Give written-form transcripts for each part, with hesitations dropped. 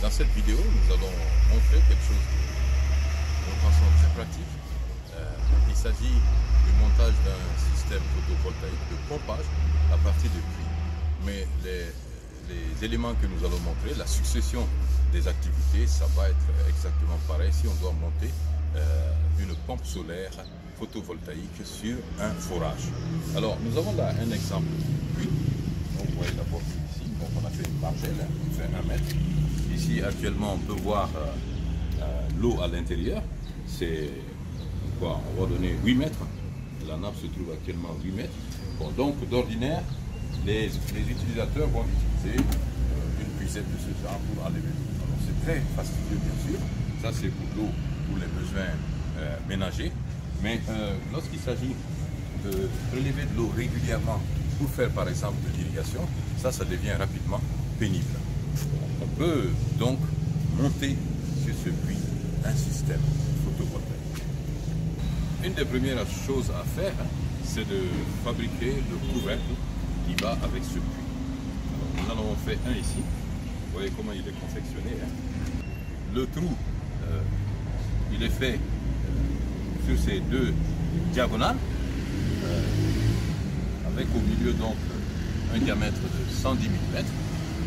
Dans cette vidéo, nous allons montrer quelque chose de façon très pratique. Il s'agit du montage d'un système photovoltaïque de pompage à partir de puits. Mais les éléments que nous allons montrer, la succession des activités, ça va être exactement pareil si on doit monter une pompe solaire photovoltaïque sur un forage. Alors, nous avons là un exemple de puits. Donc, vous voyez d'abord ici, donc on a fait une margelle qui fait 1 mètre. Ici, actuellement, on peut voir l'eau à l'intérieur. C'est quoi? On va donner 8 mètres. La nappe se trouve actuellement à 8 mètres. Bon, donc, d'ordinaire, les utilisateurs vont utiliser une puisette de ce genre pour enlever l'eau. Alors, c'est très fastidieux, bien sûr. Ça, c'est pour l'eau, pour les besoins ménagers. Mais lorsqu'il s'agit de prélever de l'eau régulièrement pour faire, par exemple, de l'irrigation, ça devient rapidement pénible. On peut donc monter sur ce puits un système photovoltaïque. Une des premières choses à faire, c'est de fabriquer le couvercle qui va avec ce puits. Alors, nous en avons fait un ici. Vous voyez comment il est confectionné. Le trou, il est fait sur ces deux diagonales, avec au milieu donc un diamètre de 110 mm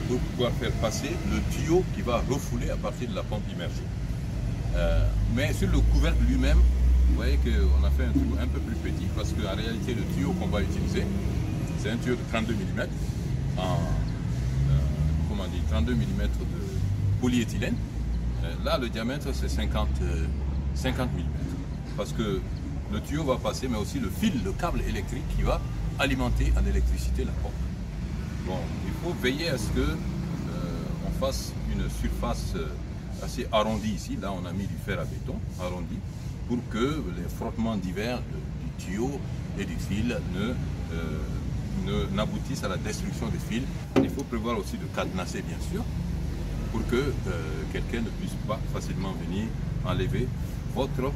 pour pouvoir faire passer le tuyau qui va refouler à partir de la pompe immergée. Mais sur le couvercle lui-même, vous voyez qu'on a fait un trou un peu plus petit parce qu'en réalité le tuyau qu'on va utiliser, c'est un tuyau de 32 mm en 32 mm de polyéthylène. Là le diamètre c'est 50 mm parce que le tuyau va passer, mais aussi le fil, le câble électrique qui va alimenter en électricité la pompe. Bon, il faut veiller à ce que on fasse une surface assez arrondie ici. Là, on a mis du fer à béton arrondi pour que les frottements divers du tuyau et du fil n'aboutissent à la destruction des fils. Il faut prévoir aussi de cadenasser, bien sûr, pour que quelqu'un ne puisse pas facilement venir enlever votre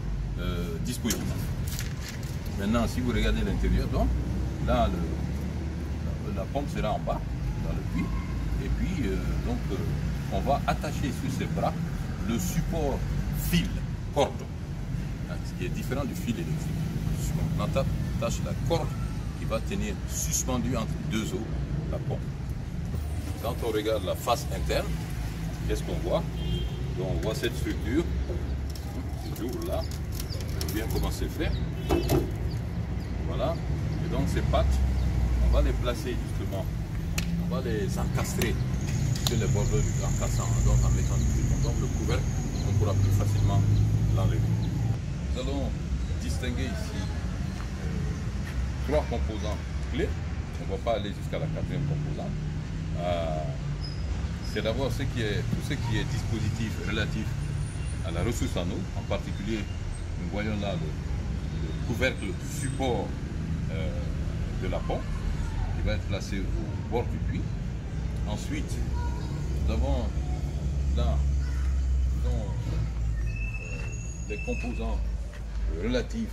dispositif. Maintenant, si vous regardez l'intérieur, donc là, la pompe sera en bas, dans le puits, et puis on va attacher sur ces bras le support fil, corde, ce qui est différent du fil électrique. On attache la corde qui va tenir suspendue entre deux os la pompe. Quand on regarde la face interne, qu'est-ce qu'on voit? Donc, on voit cette structure, toujours là, bien comment c'est fait. Voilà, et donc ces pattes, on va les placer justement, on va les encastrer sur les bordures du grand cassant, donc en mettant du fil. Donc le couvercle, on pourra plus facilement l'enlever. Nous allons distinguer ici 3 composants clés. On ne va pas aller jusqu'à la 4e composante. C'est d'abord tout ce qui est dispositif relatif à la ressource en eau, en particulier, nous voyons là le couvercle du support de la pompe qui va être placé au bord du puits. Ensuite, nous avons là les composants relatifs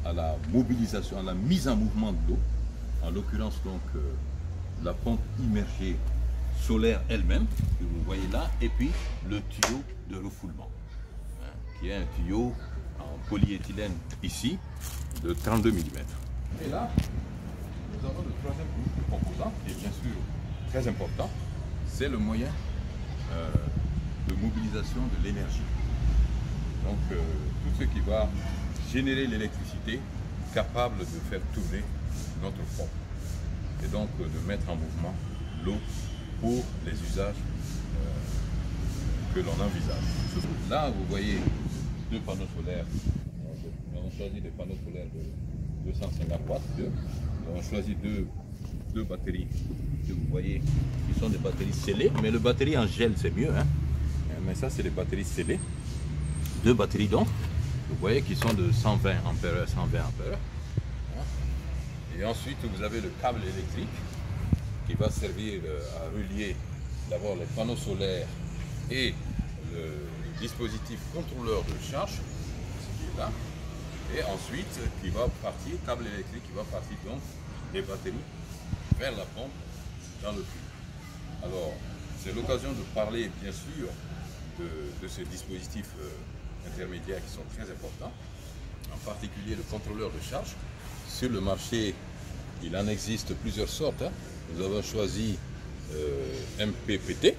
à la mobilisation, à la mise en mouvement de l'eau, en l'occurrence donc la pompe immergée solaire elle-même, que vous voyez là, et puis le tuyau de refoulement, qui est un tuyau en polyéthylène ici de 32 mm. Et là, nous avons le 3e composant, qui est bien sûr très important, c'est le moyen de mobilisation de l'énergie. Donc tout ce qui va générer l'électricité capable de faire tourner notre pompe et donc de mettre en mouvement l'eau pour les usages que l'on envisage. Là, vous voyez 2 panneaux solaires. Nous avons choisi des panneaux solaires de 250 watts. Nous avons choisi deux batteries que vous voyez qui sont des batteries scellées, mais le batterie en gel c'est mieux. Mais ça, c'est les batteries scellées. 2 batteries donc, vous voyez, qui sont de 120 ampères, 120 ampères. Et ensuite, vous avez le câble électrique qui va servir à relier d'abord les panneaux solaires et le dispositif contrôleur de charge, qui est là, et ensuite qui va partir, câble électrique qui va partir donc des batteries vers la pompe dans le puits. Alors, C'est l'occasion de parler bien sûr de ces dispositifs intermédiaires qui sont très importants, en particulier le contrôleur de charge. Sur le marché, il en existe plusieurs sortes. Nous avons choisi MPPT.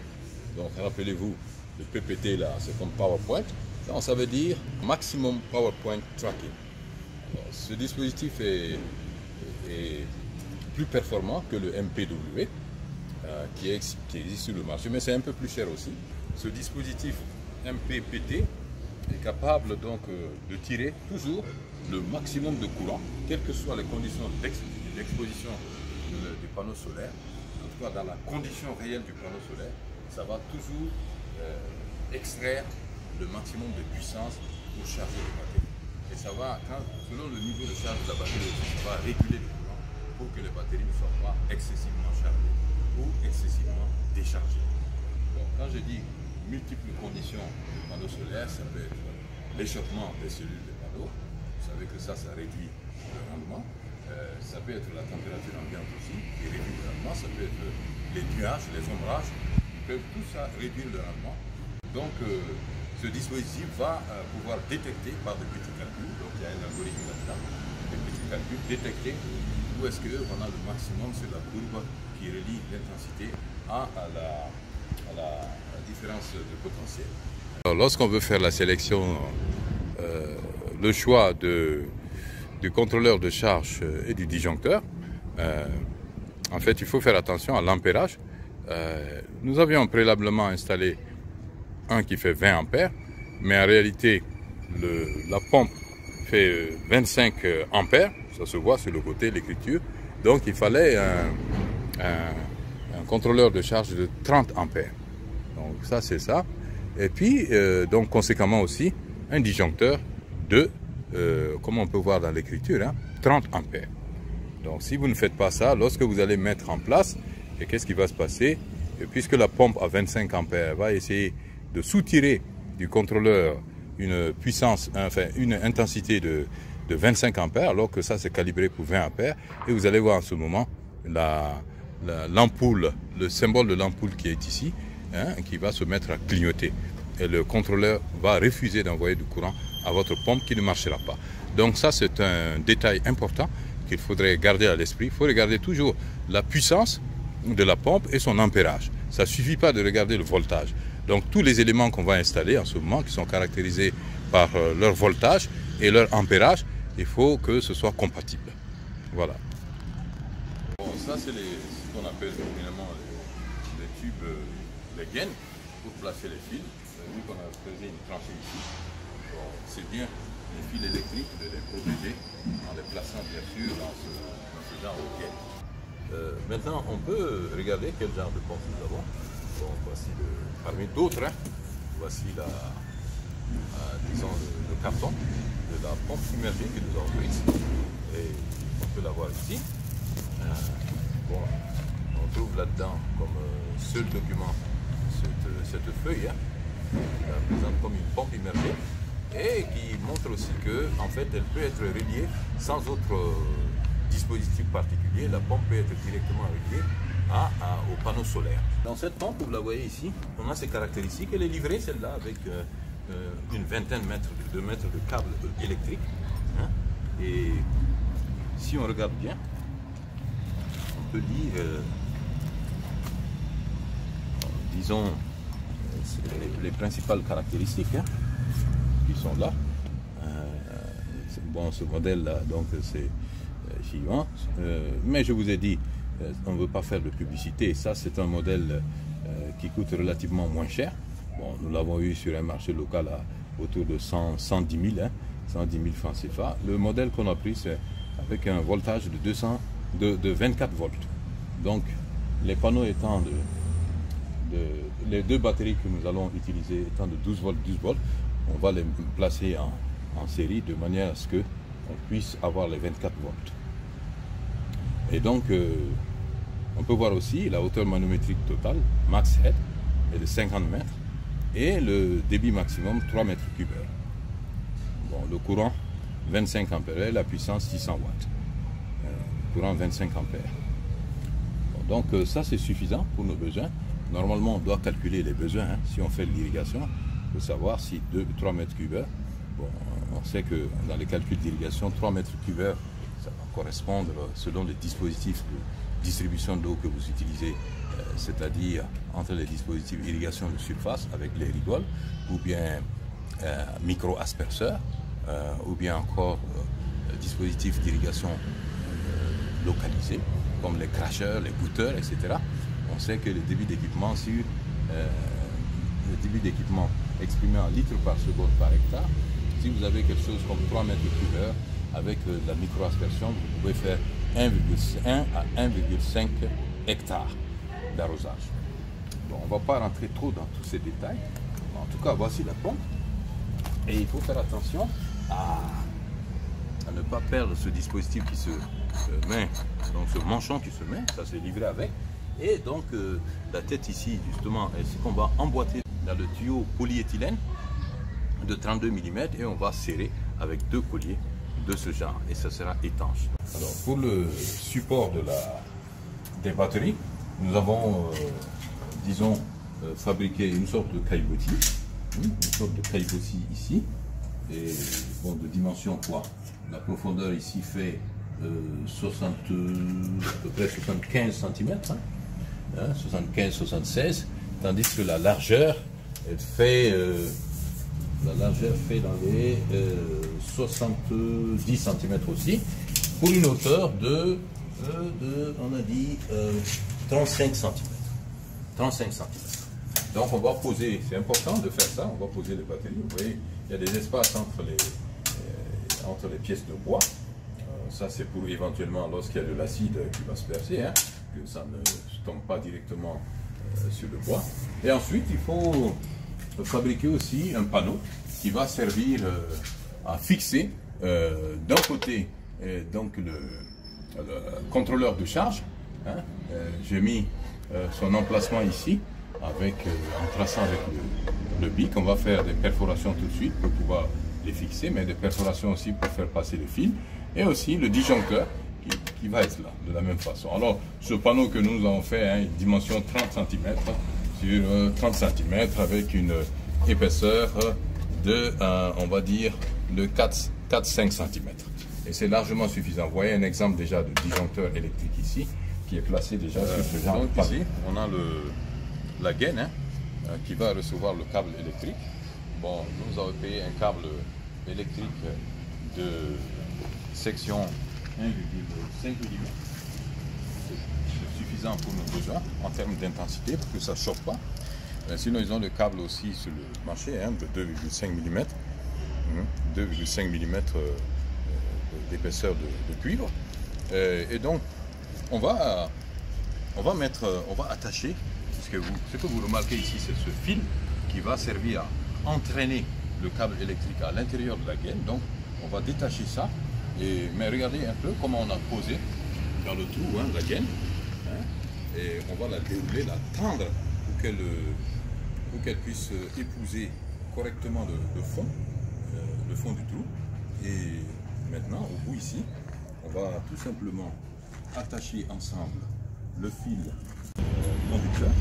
Donc rappelez-vous, le PPT là, c'est comme PowerPoint. Donc, ça veut dire Maximum PowerPoint Tracking. Alors, ce dispositif est plus performant que le MPW qui existe sur le marché, mais c'est un peu plus cher aussi. Ce dispositif MPPT est capable donc de tirer toujours le maximum de courant, quelles que soient les conditions d'exposition du panneau solaire. En tout cas, dans la condition réelle du panneau solaire, ça va toujours extraire le maximum de puissance pour charger les batteries. Et ça va, selon le niveau de charge de la batterie, ça va réguler le courant pour que les batteries ne soient pas excessivement chargées ou excessivement déchargées. Donc, quand je dis multiples conditions du panneau solaire, ça peut être l'échauffement des cellules des panneaux. Vous savez que ça réduit le rendement. Ça peut être la température ambiante aussi, qui réduit le rendement. Ça peut être les nuages, les ombrages, qui peuvent tout ça réduire le rendement. Donc, ce dispositif va pouvoir détecter par des petits calculs, donc il y a un algorithme là-dedans, des petits calculs, détecter où est-ce qu'on a le maximum sur la courbe qui relie l'intensité à la différence de potentiel. Lorsqu'on veut faire la sélection, le choix du contrôleur de charge et du disjoncteur, en fait il faut faire attention à l'ampérage. Nous avions préalablement installé un qui fait 20 ampères, mais en réalité la pompe fait 25 ampères, ça se voit sur le côté, l'écriture, donc il fallait un contrôleur de charge de 30 ampères. Donc ça c'est ça, et puis donc conséquemment aussi un disjoncteur de, comme on peut voir dans l'écriture, 30 ampères. Donc si vous ne faites pas ça, lorsque vous allez mettre en place, et qu'est-ce qui va se passer? Et puisque la pompe à 25 ampères va essayer de soutirer du contrôleur une puissance, enfin une intensité de 25 ampères, alors que ça c'est calibré pour 20 ampères, et vous allez voir en ce moment l'ampoule, le symbole de l'ampoule qui est ici, qui va se mettre à clignoter. Et le contrôleur va refuser d'envoyer du courant à votre pompe qui ne marchera pas. Donc ça c'est un détail important qu'il faudrait garder à l'esprit. Il faut regarder toujours la puissance de la pompe et son ampérage. Ça ne suffit pas de regarder le voltage. Donc tous les éléments qu'on va installer en ce moment, qui sont caractérisés par leur voltage et leur ampérage, il faut que ce soit compatible. Voilà. Bon, ça c'est ce qu'on appelle finalement les tubes, les gaines, pour placer les fils. Vous avez vu qu'on a creusé une tranchée ici. Bon, c'est bien les fils électriques de les protéger en les plaçant bien sûr dans ce genre de gaines. Maintenant, on peut regarder quel genre de pompe nous avons. Bon, voici parmi d'autres, voici disons le carton de la pompe immergée que nous avons prise. Et on peut la voir ici. Bon, on trouve là-dedans comme seul document cette feuille, qui présente comme une pompe immergée et qui montre aussi que en fait elle peut être reliée sans autre dispositif particulier. La pompe peut être directement reliée au panneau solaire. Dans cette pompe, vous la voyez ici, on a ces caractéristiques. Elle est livrée celle-là avec une vingtaine de mètres de câbles électriques. Et si on regarde bien, on peut lire, disons, les principales caractéristiques qui sont là. Bon, ce modèle-là, donc c'est suivant. Mais je vous ai dit, on ne veut pas faire de publicité. Ça, c'est un modèle qui coûte relativement moins cher. Bon, nous l'avons eu sur un marché local autour de 110 000 francs CFA. Le modèle qu'on a pris, c'est avec un voltage de 24 volts. Donc, les panneaux étant les deux batteries que nous allons utiliser étant de 12 volts, on va les placer en série de manière à ce qu'on puisse avoir les 24 volts. Et donc, on peut voir aussi la hauteur manométrique totale, max head, est de 50 mètres et le débit maximum 3 mètres cubes heure. Bon, le courant 25 ampères, la puissance 600 watts. Courant 25 ampères. Bon, donc ça c'est suffisant pour nos besoins. Normalement, on doit calculer les besoins. Hein. Si on fait de l'irrigation, il faut savoir si 2 ou 3 mètres cubes heure. Bon, on sait que dans les calculs d'irrigation, 3 mètres cubes heure, ça va correspondre selon les dispositifs de distribution d'eau que vous utilisez, c'est-à-dire entre les dispositifs d'irrigation de surface avec les rigoles, ou bien micro-asperceurs, ou bien encore dispositifs d'irrigation localisés, comme les cracheurs, les goutteurs, etc. On sait que le débit d'équipement exprimé en litres par seconde par hectare, si vous avez quelque chose comme 3 mètres cubes heure, avec la micro-aspersion, vous pouvez faire 1,1 à 1,5 hectares d'arrosage. Bon, on ne va pas rentrer trop dans tous ces détails. En tout cas, voici la pompe. Et il faut faire attention à ne pas perdre ce dispositif qui se met, donc ce manchon qui se met, ça c'est livré avec. Et donc la tête ici, justement, c'est qu'on va emboîter dans le tuyau polyéthylène de 32 mm et on va serrer avec 2 colliers de ce genre et ça sera étanche. Alors pour le support des batteries, nous avons, disons, fabriqué une sorte de caillebotis, ici, et bon, de dimension quoi? La profondeur ici fait à peu près 75 cm, 75-76, tandis que la largeur elle fait dans les 70 cm aussi, pour une hauteur de on a dit 35 cm. 35 cm. Donc on va poser, c'est important de faire ça, on va poser les batteries. Vous voyez, il y a des espaces entre les pièces de bois. Ça c'est pour éventuellement lorsqu'il y a de l'acide qui va se percer, hein, que ça ne tombe pas directement sur le bois. Et ensuite il faut fabriquer aussi un panneau qui va servir à fixer d'un côté donc le contrôleur de charge. Hein, j'ai mis son emplacement ici avec en traçant avec le bic. On va faire des perforations tout de suite pour pouvoir les fixer, mais des perforations aussi pour faire passer le fil, et aussi le disjoncteur qui va être là de la même façon. Alors ce panneau que nous avons fait, hein, une dimension 30 cm sur 30 cm avec une épaisseur de on va dire de 4-5 cm, et c'est largement suffisant. Vous voyez un exemple déjà de disjoncteur électrique ici qui est placé déjà sur ce genre de panneau. Ici on a la gaine, hein, qui va recevoir le câble électrique. Bon, nous avons payé un câble électrique de section 1,5 mm. C'est suffisant pour nos besoins en termes d'intensité pour que ça ne chauffe pas. Sinon, ils ont le câble aussi sur le marché, hein, de 2,5 mm. 2,5 mm d'épaisseur de cuivre. Et donc, on va attacher, ce que vous remarquez ici, c'est ce fil qui va servir à entraîner le câble électrique à l'intérieur de la gaine. Donc on va détacher ça, mais regardez un peu comment on a posé dans le trou, hein, la gaine, hein, et on va la dérouler, la tendre pour qu'elle puisse épouser correctement le fond du trou. Et maintenant au bout ici, on va tout simplement attacher ensemble le fil conducteur.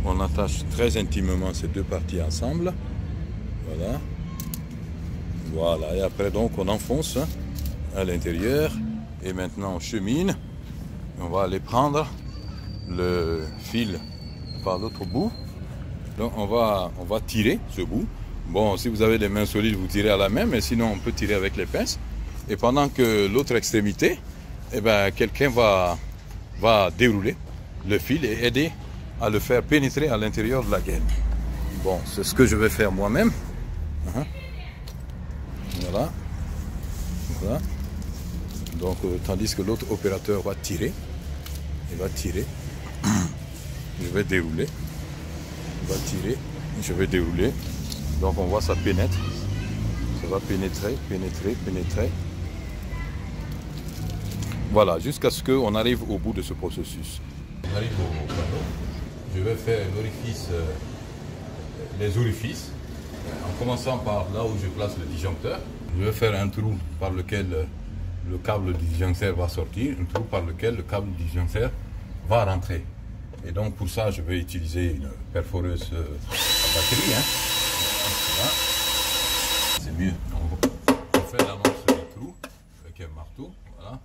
On attache très intimement ces deux parties ensemble. Voilà. Voilà. Et après donc on enfonce à l'intérieur. Et maintenant on chemine. On va aller prendre le fil par l'autre bout. Donc on va tirer ce bout. Bon, si vous avez des mains solides, vous tirez à la main, mais sinon on peut tirer avec les pinces. Et pendant que l'autre extrémité, eh ben, quelqu'un va dérouler le fil et aider à le faire pénétrer à l'intérieur de la gaine. Bon, c'est ce que je vais faire moi-même. Voilà. Voilà. Donc, tandis que l'autre opérateur va tirer. Il va tirer. Je vais dérouler. Il va tirer. Je vais dérouler. Donc, on voit ça pénètre. Ça va pénétrer, pénétrer, pénétrer. Voilà, jusqu'à ce qu'on arrive au bout de ce processus. On arrive au panneau. Je vais faire les orifices, en commençant par là où je place le disjoncteur. Je vais faire un trou par lequel le câble du disjoncteur va sortir, un trou par lequel le câble du disjoncteur va rentrer. Et donc pour ça, je vais utiliser une perforeuse à batterie. Hein. C'est mieux. On fait l'amorce du trou avec un marteau. Voilà.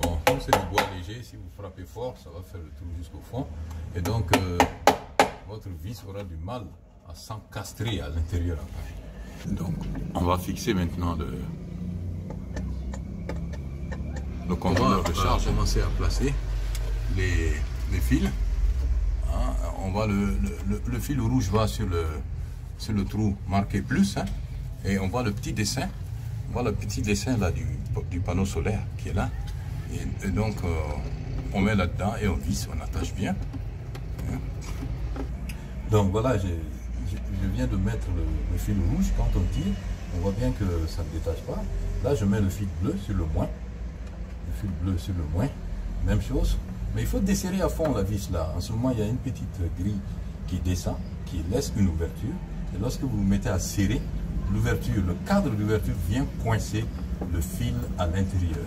Bon, comme c'est du bois léger, si vous frappez fort, ça va faire le trou jusqu'au fond. Et donc, votre vis aura du mal à s'encastrer à l'intérieur après. Donc, on va fixer maintenant le contrôleur de charge. On va commencer à placer les fils. Hein, on va le fil rouge va sur le trou marqué plus. Hein, et on voit le petit dessin. On voit le petit dessin là du panneau solaire qui est là. Et donc, on met là-dedans et on visse, on attache bien. Donc voilà, je viens de mettre le fil rouge. Quand on tire, on voit bien que ça ne détache pas. Là, je mets le fil bleu sur le moins. Le fil bleu sur le moins. Même chose. Mais il faut desserrer à fond la vis là. En ce moment, il y a une petite grille qui descend, qui laisse une ouverture. Et lorsque vous vous mettez à serrer, l'ouverture, le cadre d'ouverture vient coincer le fil à l'intérieur.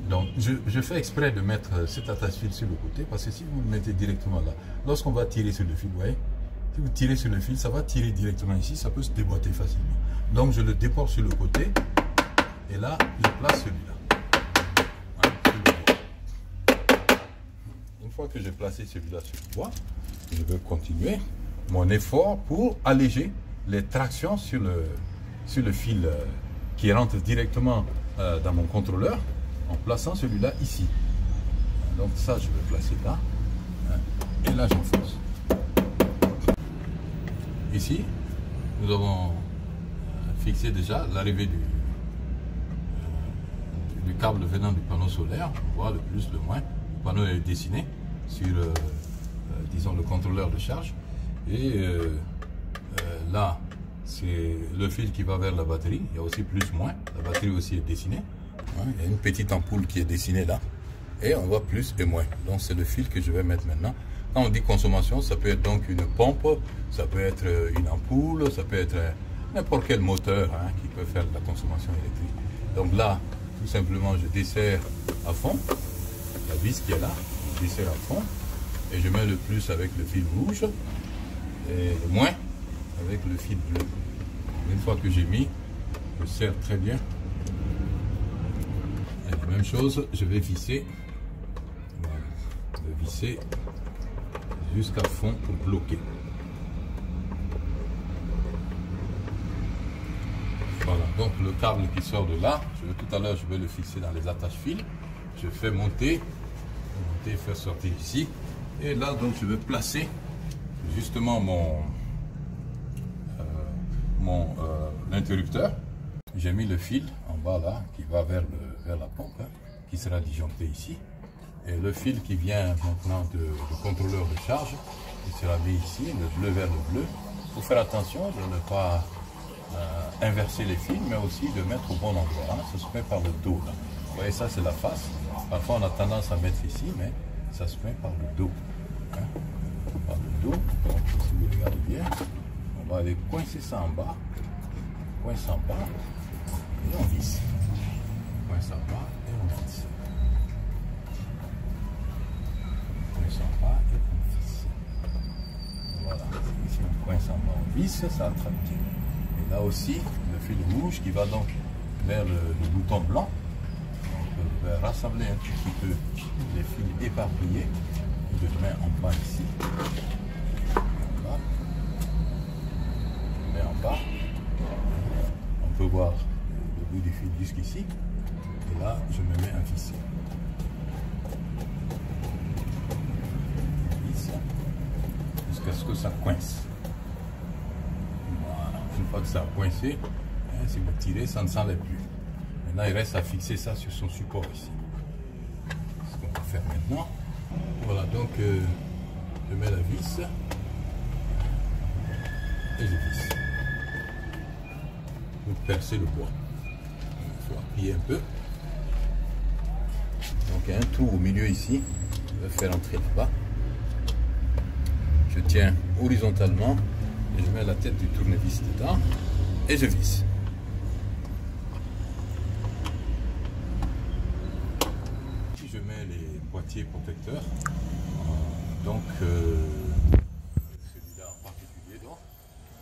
Donc, je fais exprès de mettre cet attache-fil sur le côté parce que si vous le mettez directement là, lorsqu'on va tirer sur le fil, vous voyez, si vous tirez sur le fil, ça va tirer directement ici, ça peut se déboîter facilement. Donc, je le déporte sur le côté et là, je place celui-là. Hein, sur le bois. Une fois que j'ai placé celui-là sur le bois, je vais continuer mon effort pour alléger les tractions sur le fil qui rentre directement dans mon contrôleur. En plaçant celui-là ici. Donc ça, je vais placer là. Et là, j'enfonce. Ici, nous avons fixé déjà l'arrivée du câble venant du panneau solaire. On voit le plus, le moins. Le panneau est dessiné sur, disons, le contrôleur de charge. Et là, c'est le fil qui va vers la batterie. Il y a aussi plus, moins. La batterie aussi est dessinée. Il y a une petite ampoule qui est dessinée là et on voit plus et moins. Donc c'est le fil que je vais mettre maintenant. Quand on dit consommation, ça peut être donc une pompe, ça peut être une ampoule, ça peut être n'importe quel moteur qui peut faire de la consommation électrique. Donc là, tout simplement, je desserre à fond la vis qui est là, je desserre à fond et je mets le plus avec le fil rouge et le moins avec le fil bleu. Une fois que j'ai mis, je serre très bien. Et même chose, je vais visser, voilà, je vais visser jusqu'à fond pour bloquer. Voilà, donc le câble qui sort de là, tout à l'heure je vais le fixer dans les attaches-fils. Je fais monter, faire sortir ici. Et là donc je vais placer justement l'interrupteur. J'ai mis le fil en bas là qui va vers la pompe qui sera disjoncté ici. Et le fil qui vient maintenant du contrôleur de charge, il sera mis ici, le bleu vers le bleu. Il faut faire attention de ne pas inverser les fils, mais aussi de mettre au bon endroit. Ça se met par le dos là. Vous voyez, ça c'est la face. Parfois on a tendance à mettre ici, mais ça se met par le dos. Par le dos. Donc si vous regardez bien, on va aller coincer ça en bas. Coince en bas et on visse. Coince en bas et on visse. Coince en bas et on visse. Voilà. Ici on coince en bas, on visse, ça attrape bien. Et là aussi, le fil rouge qui va donc vers le bouton blanc. Donc je vais rassembler un petit peu les fils éparpillés. Je mets en bas ici. Voilà. Je mets en bas. On peut voir le bout du fil jusqu'ici. Et là, je me mets un vis. Jusqu'à ce que ça coince. Voilà. Une fois que ça a coincé, si vous tirez, ça ne s'enlève plus. Maintenant, il reste à fixer ça sur son support ici. C'est ce qu'on va faire maintenant. Voilà, donc je mets la vis et je visse. Pour percer le bois. Il faut appuyer un peu. Donc il y a un trou au milieu ici. Je vais faire entrer là-bas. Je tiens horizontalement et je mets la tête du tournevis dedans et je visse. Ici je mets les boîtiers protecteurs. secteur. Donc celui-là en particulier, donc,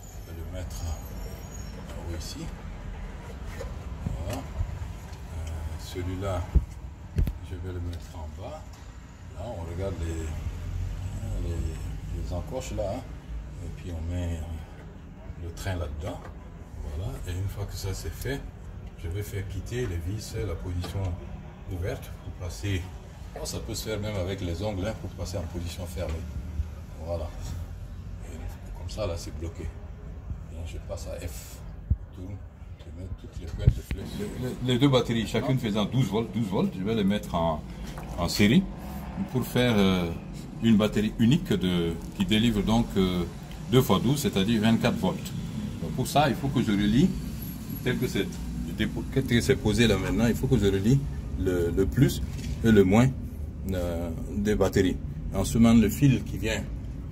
je vais le mettre en haut ici. Voilà. Celui-là, je vais le mettre en bas. Là, on regarde les encoches là, hein. Et puis on met le train là-dedans. Voilà. Et une fois que ça c'est fait, je vais faire quitter les vis la position ouverte pour passer. Oh, ça peut se faire même avec les ongles, hein, pour passer en position fermée. Voilà. Et comme ça, là, c'est bloqué. Donc, je passe à F. Tourne. Je mets toutes les pointes de flèche. Les deux batteries, chacune faisant 12 volts, je vais les mettre en série pour faire une batterie unique qui délivre donc 2 x 12, c'est-à-dire 24 volts. Donc, pour ça, il faut que je relie, tel que c'est posé là maintenant, il faut que je relie le plus et le moins des batteries. En semant le fil qui vient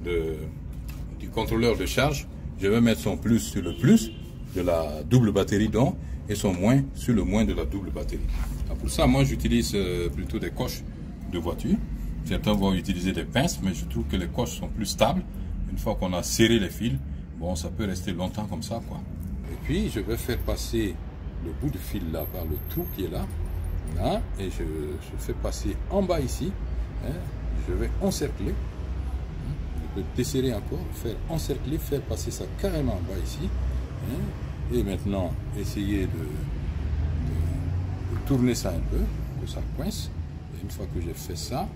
du contrôleur de charge, je vais mettre son plus sur le plus de la double batterie donc, et son moins sur le moins de la double batterie. Alors pour ça, moi j'utilise plutôt des coches de voiture. Certains vont utiliser des pinces, mais je trouve que les coches sont plus stables. Une fois qu'on a serré les fils, bon, ça peut rester longtemps comme ça, quoi. Et puis je vais faire passer le bout de fil là par le trou qui est là. Là, et je fais passer en bas ici, hein, je vais encercler, hein, je peux desserrer encore, faire encercler, faire passer ça carrément en bas ici, hein, et maintenant essayer de tourner ça un peu, que ça coince, et une fois que j'ai fait ça,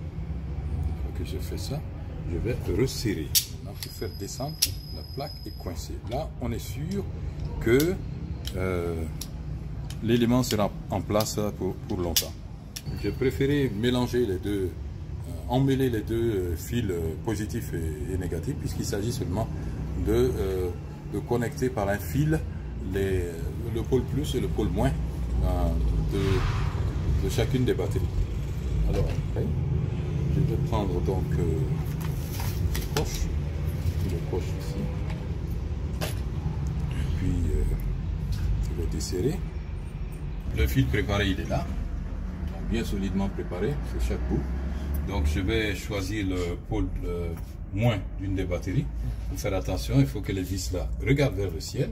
je vais resserrer, maintenant pour faire descendre, la plaque est coincée. Là, on est sûr que l'élément sera en place pour longtemps. J'ai préféré mélanger les deux, emmêler les deux fils positifs et négatifs, puisqu'il s'agit seulement de connecter par un fil le pôle plus et le pôle moins de chacune des batteries. Alors après, je vais prendre donc les coches ici, et puis je vais desserrer. Le fil préparé, il est là, bien solidement préparé sur chaque bout. Donc je vais choisir le pôle moins d'une des batteries. Pour faire attention, il faut que les vis là regardent vers le ciel.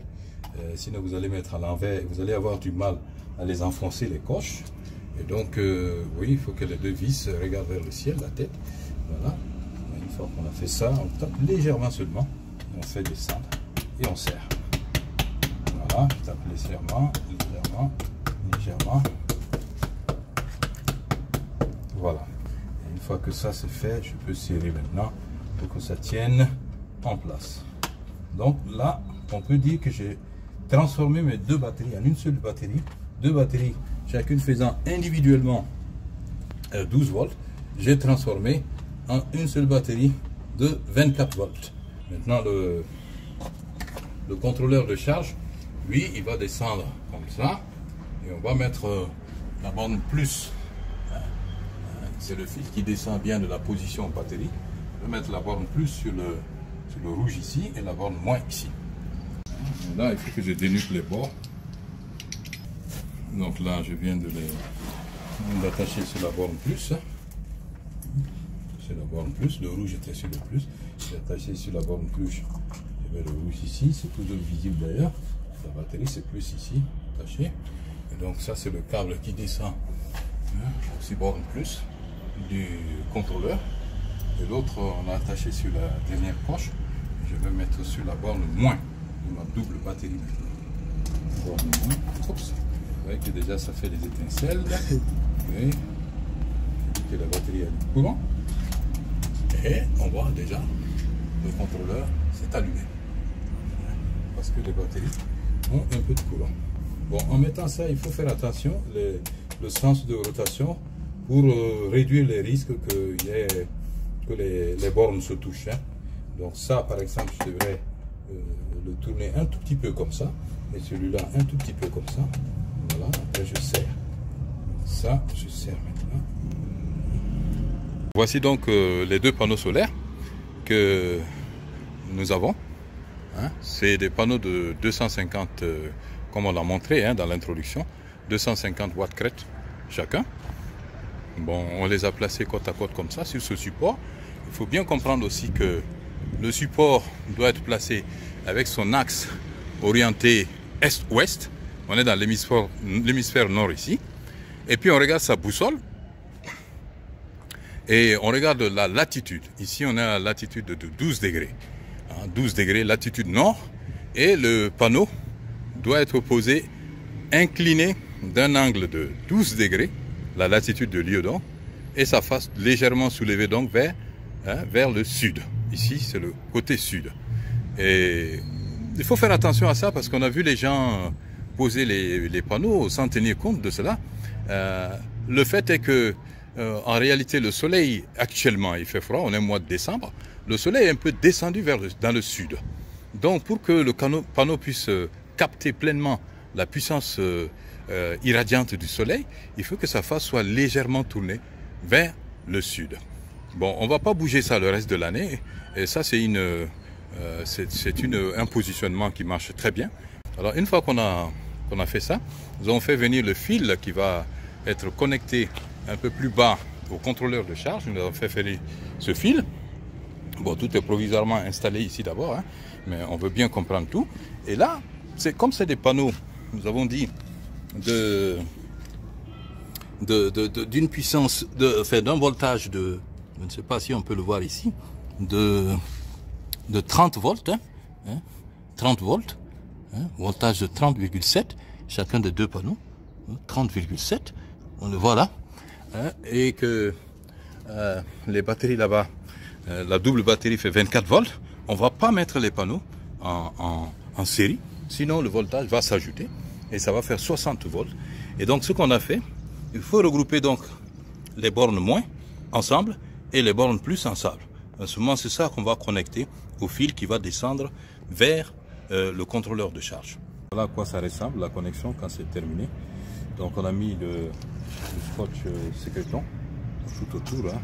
Sinon vous allez mettre à l'envers, vous allez avoir du mal à les enfoncer, les coches. Et donc oui, il faut que les deux vis regardent vers le ciel, la tête. Voilà. Une fois qu'on a fait ça, on tape légèrement seulement, on fait descendre et on serre. Voilà, je tape légèrement. Voilà. Et une fois que ça c'est fait, je peux serrer maintenant pour que ça tienne en place. Donc là, on peut dire que j'ai transformé mes deux batteries en une seule batterie. Deux batteries, chacune faisant individuellement 12 volts. J'ai transformé en une seule batterie de 24 volts. Maintenant, le contrôleur de charge, lui, il va descendre comme ça. Et on va mettre la borne plus. C'est le fil qui descend bien de la position batterie. Je vais mettre la borne plus sur le rouge ici et la borne moins ici. Et là, il faut que je dénuque les bords. Donc là, je viens de l'attacher sur la borne plus. C'est la borne plus. Le rouge était sur le plus. J'ai attaché sur la borne plus. Je mets le rouge ici. C'est toujours visible d'ailleurs. La batterie, c'est plus ici, attaché. Et donc ça, c'est le câble qui descend aussi borne plus du contrôleur. Et l'autre, on a attaché sur la dernière coche. Je vais mettre sur la borne moins de ma double batterie. Borne moins. Oups. Vous voyez que déjà ça fait des étincelles. Oui. Que la batterie a du courant. Et on voit déjà le contrôleur s'est allumé. Parce que les batteries ont un peu de courant. Bon, en mettant ça, il faut faire attention, le sens de rotation, pour réduire les risques que les bornes se touchent. Hein. Donc ça, par exemple, je devrais le tourner un tout petit peu comme ça, et celui-là un tout petit peu comme ça. Voilà, après je serre. Ça, je serre maintenant. Voici donc les deux panneaux solaires que nous avons. Hein. C'est des panneaux de 250, comme on l'a montré hein, dans l'introduction, 250 watts crête chacun. Bon, on les a placés côte à côte comme ça sur ce support. Il faut bien comprendre aussi que le support doit être placé avec son axe orienté est-ouest. On est dans l'hémisphère nord ici. Et puis on regarde sa boussole. Et on regarde la latitude. Ici, on est à la latitude de 12 degrés. 12 degrés, latitude nord. Et le panneau doit être posé incliné d'un angle de 12 degrés, la latitude de Liodon, et sa face légèrement soulevée donc vers le sud. Ici, c'est le côté sud. Et il faut faire attention à ça parce qu'on a vu les gens poser les panneaux sans tenir compte de cela. Le fait est que en réalité, le soleil, actuellement, il fait froid, on est au mois de décembre, le soleil est un peu descendu dans le sud. Donc, pour que le panneau puisse capter pleinement la puissance irradiante du soleil, il faut que sa face soit légèrement tournée vers le sud. Bon, on ne va pas bouger ça le reste de l'année, et ça, c'est un positionnement qui marche très bien. Alors, une fois qu'on a fait ça, nous avons fait venir le fil qui va être connecté un peu plus bas au contrôleur de charge. Nous avons fait faire ce fil. Bon, tout est provisoirement installé ici d'abord, hein, mais on veut bien comprendre tout. Et là, comme c'est des panneaux, nous avons dit, d'une puissance, d'un voltage de, je ne sais pas si on peut le voir ici, de 30 volts, 30 volts, voltage de 30,7, chacun des deux panneaux, 30,7, on le voit là. Et que les batteries là-bas, la double batterie fait 24 volts, on ne va pas mettre les panneaux en série, sinon le voltage va s'ajouter et ça va faire 60 volts. Et donc ce qu'on a fait, il faut regrouper donc les bornes moins ensemble et les bornes plus ensemble. En ce moment, c'est ça qu'on va connecter au fil qui va descendre vers le contrôleur de charge. Voilà à quoi ça ressemble la connexion quand c'est terminé. Donc on a mis le scotch sécréton tout autour hein,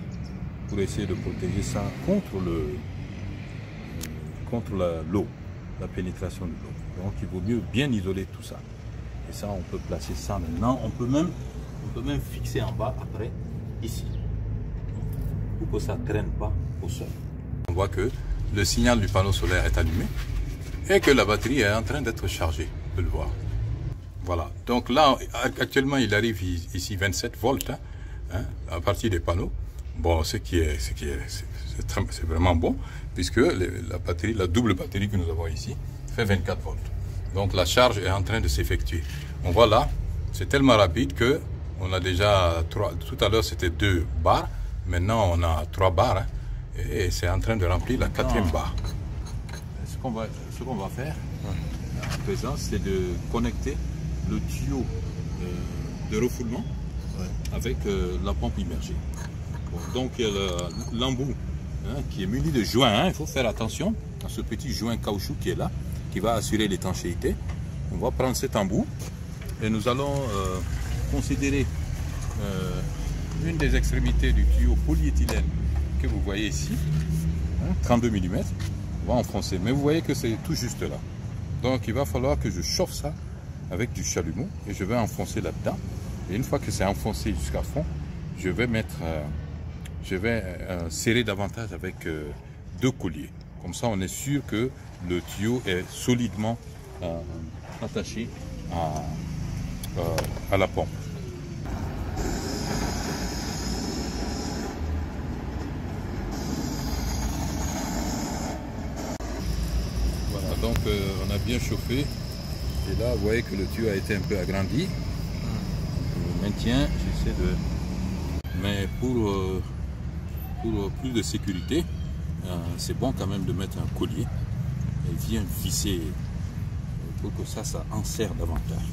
pour essayer de protéger ça contre l'eau, la pénétration de l'eau. Donc il vaut mieux bien isoler tout ça. Et ça, on peut placer ça maintenant. On peut même fixer en bas après, ici, pour que ça ne traîne pas au sol. On voit que le signal du panneau solaire est allumé et que la batterie est en train d'être chargée. On peut le voir. Voilà, donc là, actuellement, il arrive ici 27 volts hein, à partir des panneaux. Bon, c'est vraiment bon, puisque la double batterie que nous avons ici fait 24 volts. Donc la charge est en train de s'effectuer. On voit là, c'est tellement rapide que on a déjà tout à l'heure c'était 2 barres, maintenant on a 3 barres, hein, et c'est en train de remplir la 4e barre. Ce qu'on va faire à présent, c'est de connecter le tuyau de refoulement avec la pompe immergée. Bon, donc il y a l'embout qui est muni de joints. Hein. Il faut faire attention à ce petit joint caoutchouc qui est là, qui va assurer l'étanchéité. On va prendre cet embout et nous allons considérer une des extrémités du tuyau polyéthylène que vous voyez ici, 32 mm. On va enfoncer, mais vous voyez que c'est tout juste là. Donc il va falloir que je chauffe ça avec du chalumeau et je vais enfoncer là-dedans. Et une fois que c'est enfoncé jusqu'à fond, je vais serrer davantage avec 2 colliers. Comme ça, on est sûr que le tuyau est solidement attaché à la pompe. Voilà, donc on a bien chauffé. Et là, vous voyez que le tuyau a été un peu agrandi. Je le maintiens, j'essaie de... Mais pour plus de sécurité, c'est bon quand même de mettre un collier et bien visser pour que ça enserre davantage.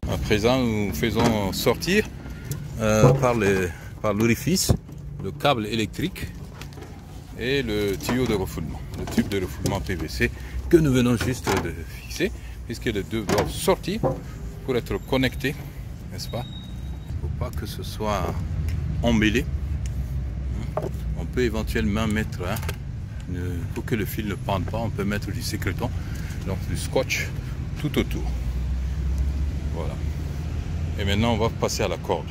Voilà. À présent, nous faisons sortir par l'orifice le câble électrique et le tuyau de refoulement, le tube de refoulement PVC que nous venons juste de fixer, puisque les deux doivent sortir pour être connectés, n'est-ce pas? Il ne faut pas que ce soit emmêlé. On peut éventuellement mettre, pour que le fil ne pende pas, on peut mettre du sécréton, donc du scotch tout autour. Voilà. Et maintenant, on va passer à la corde.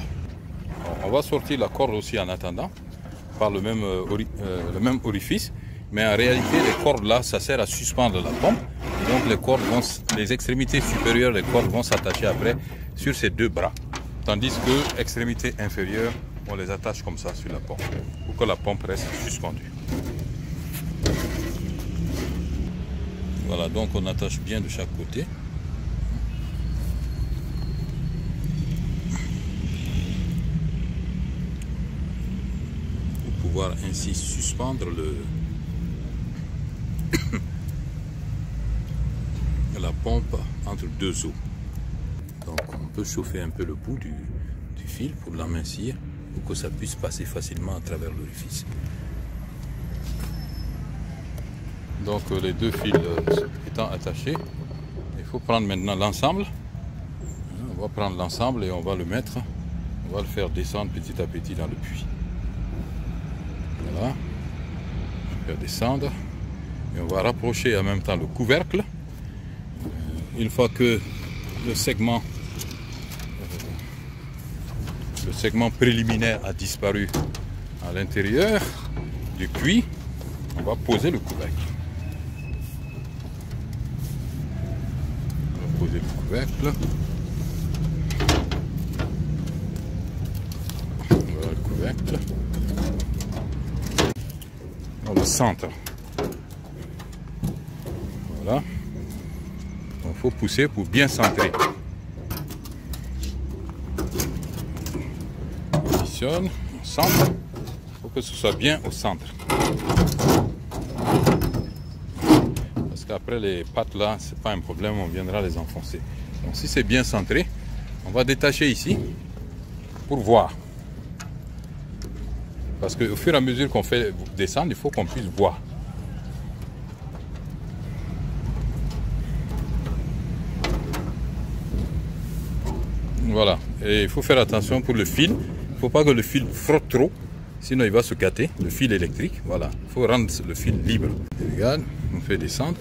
Alors, on va sortir la corde aussi en attendant, par le même orifice. Mais en réalité, les cordes là, ça sert à suspendre la pompe. Et donc les extrémités supérieures, les cordes vont s'attacher après sur ces deux bras. Tandis que l'extrémité inférieure, on les attache comme ça sur la pompe, pour que la pompe reste suspendue. Voilà, donc on attache bien de chaque côté. Pour pouvoir ainsi suspendre la pompe entre deux eaux. Donc on peut chauffer un peu le bout du fil pour l'amincir, pour que ça puisse passer facilement à travers l'orifice. Donc les deux fils étant attachés, il faut prendre maintenant l'ensemble. On va prendre l'ensemble et on va le mettre, on va le faire descendre petit à petit dans le puits. Voilà, je vais descendre et on va rapprocher en même temps le couvercle. Une fois que le segment préliminaire a disparu à l'intérieur du puits, on va poser le couvercle. On va poser le couvercle. Voilà le couvercle. On le centre. Voilà. Il faut pousser pour bien centrer. On positionne, on centre. Il faut que ce soit bien au centre. Parce qu'après les pattes là, c'est pas un problème, on viendra les enfoncer. Donc si c'est bien centré, on va détacher ici pour voir. Parce qu'au fur et à mesure qu'on fait descendre, il faut qu'on puisse voir. Voilà, et il faut faire attention pour le fil. Il ne faut pas que le fil frotte trop, sinon il va se gâter, le fil électrique. Voilà, il faut rendre le fil libre. Et regarde, on fait descendre.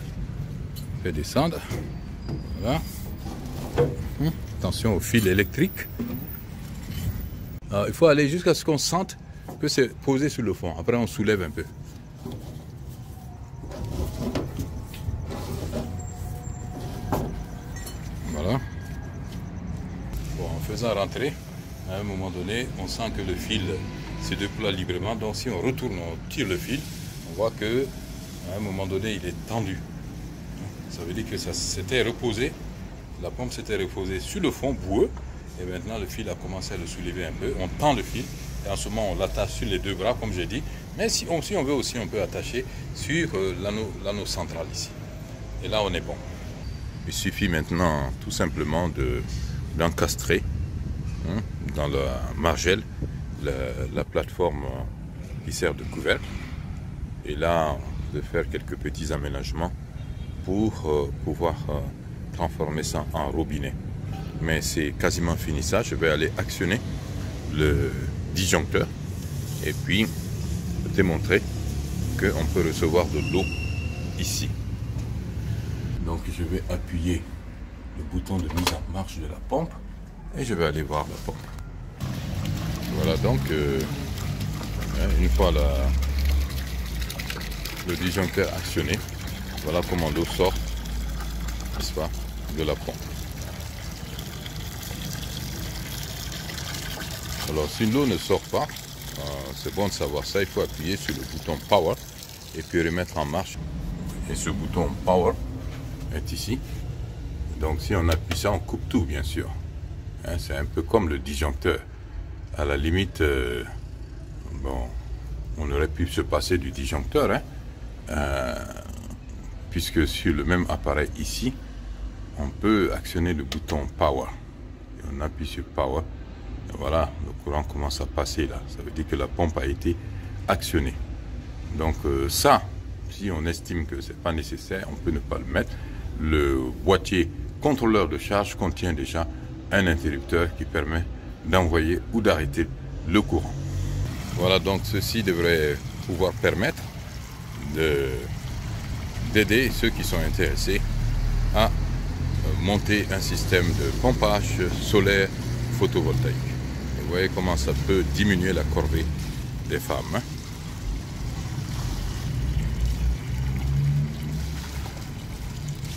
On fait descendre. Voilà. Attention au fil électrique. Alors, il faut aller jusqu'à ce qu'on sente que c'est posé sur le fond. Après, on soulève un peu. Voilà. Bon, en faisant rentrer, à un moment donné, on sent que le fil se déploie librement. Donc si on retourne, on tire le fil, on voit que à un moment donné, il est tendu. Ça veut dire que ça s'était reposé, la pompe s'était reposée sur le fond boueux, et maintenant le fil a commencé à le soulever un peu. On tend le fil, et en ce moment on l'attache sur les deux bras, comme j'ai dit. Mais si on veut aussi, on peut attacher sur l'anneau central ici. Et là, on est bon. Il suffit maintenant tout simplement d'encastrer dans la margelle la plateforme qui sert de couvercle. Et là, on peut faire quelques petits aménagements pour pouvoir transformer ça en robinet. Mais c'est quasiment fini ça. Je vais aller actionner le disjoncteur et puis démontrer qu'on peut recevoir de l'eau ici. Donc je vais appuyer le bouton de mise en marche de la pompe et je vais aller voir la pompe. Voilà, donc une fois le disjoncteur actionné, voilà comment l'eau sort, n'est-ce pas, de la pompe. Alors si l'eau ne sort pas, c'est bon de savoir ça, il faut appuyer sur le bouton Power et puis remettre en marche. Et ce bouton Power est ici. Donc si on appuie ça, on coupe tout bien sûr. Hein, c'est un peu comme le disjoncteur. À la limite, bon, on aurait pu se passer du disjoncteur, hein, puisque sur le même appareil ici, on peut actionner le bouton Power. Et on appuie sur Power. Et voilà, le courant commence à passer là. Ça veut dire que la pompe a été actionnée. Donc ça, si on estime que c'est pas nécessaire, on peut ne pas le mettre. Le boîtier contrôleur de charge contient déjà un interrupteur qui permet d'envoyer ou d'arrêter le courant. Voilà, donc ceci devrait pouvoir permettre d'aider ceux qui sont intéressés à monter un système de pompage solaire photovoltaïque. Et vous voyez comment ça peut diminuer la corvée des femmes. Hein.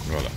Voilà.